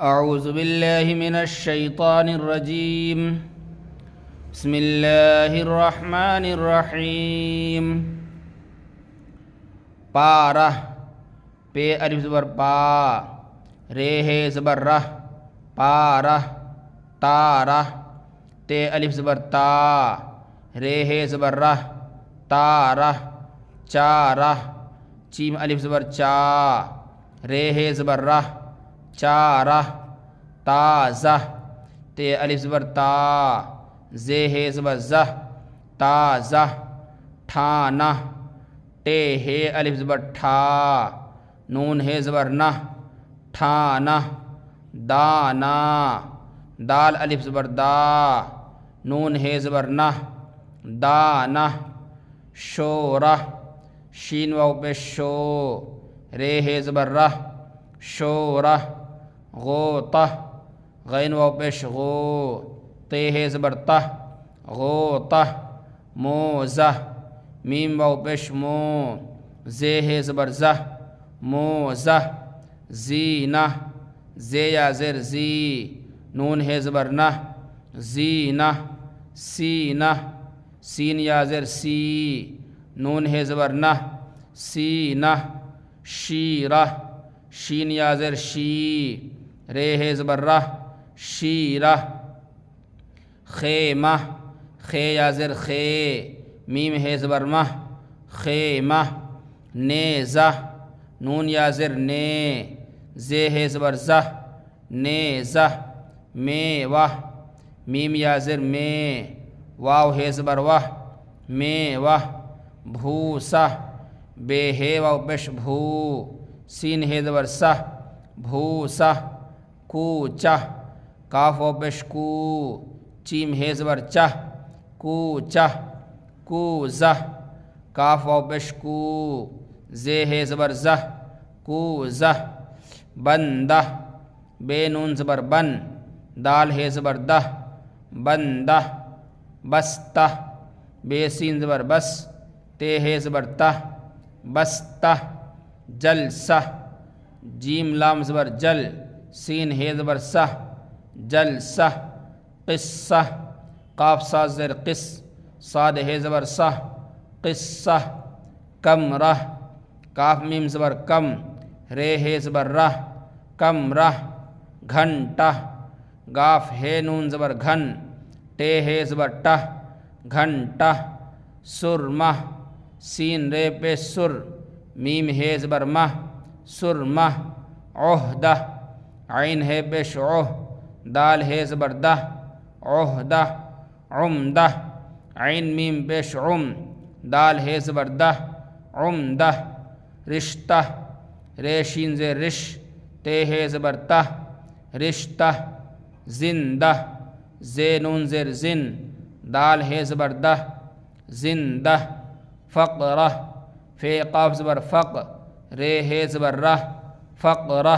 أعوذ بالله من الشيطان الرجيم. بسم الله الرحمن الرحيم. پارہ پے الف زبر پا، رے ہے زبر رہ، پارہ تارہ، تے الف زبر تا، رے ہے زبر رہ، تارہ، چارہ، چیم الف زبر چا، رے ہے زبر رہ، چارہ، تازہ، تے الف زبر تا، زے ہے زبر زہ، تازہ، ٹھانہ، ٹے ہے الف زبر ٹھا، نون ہے زبر نہ، ٹھانہ، دانا، دال الف زبر دا، نون ہے زبر نہ، دانہ، شورہ، شین واو پیش شو، رے ہے زبر رہ، شورہ، غوطہ، غین واو پیش غو، تے ہے زبر تہ، غوطہ، موزہ، میم واو پیش مو، زے ہے زبر زہ، موزہ، زینہ، زے یا زیر زی، نون ہے زبر نہ، زینہ، سینہ، سین یا زیر سی، نون ہے زبر نہ، سینہ، شیرہ، شین یا زیر شی، رے ہے زبر رہ، شیرہ، خیمہ، خے یا زیر خے، میم ہے زبر مہ، خیمہ، نیزہ، نون یا زیر نے، زے ہے زبر زہ، نیزہ، میوہ، میم یا زیر میں، واو ہے زبر وہ، میوہ، بھوسہ، بے ہے واو پیش بھو، سین ہے زبر سہ، بھوسہ، کوچہ، کاف واو پیش کو، چیم ہے زبر چہ، کوچہ، کوزہ، کاف واو پیش کو، زے ہے زبر زہ، کوزہ، بندہ، بے نون زبر بن، دال ہے زبر دہ، بندہ، بستہ، بے سین زبر بس، تے ہے زبر تہ، بستہ، جلسہ، جیم لام زبر جل، سین ہے زبر سہ، جلسہ، قصہ، قاف صاد زیر قص، صاد ہے زبر سہ، قصہ، کمرہ، کاف میم زبر کم، رے ہے زبر رہ، کمرہ، گھنٹہ، گاف ہے نون زبر گھن، ٹے ہے زبر ٹہ، گھنٹہ، سرمہ، سین رے پہ سر، میم ہے زبر مہ، سرمہ، عہدہ، عین ہے پیش عہ، دال ہے زبر دہ، عہدہ، عمدہ، عین میم پیش عم، دال ہے زبر دہ، عمدہ، رشتہ، رے شین زیر رش، تے ہے زبر تہ، رشتہ، زندہ، زے نون زیر زن، دال ہے زبر دہ، زندہ، فقرہ، فے قاف زبر فق، رے ہے زبر رہ، فقرہ،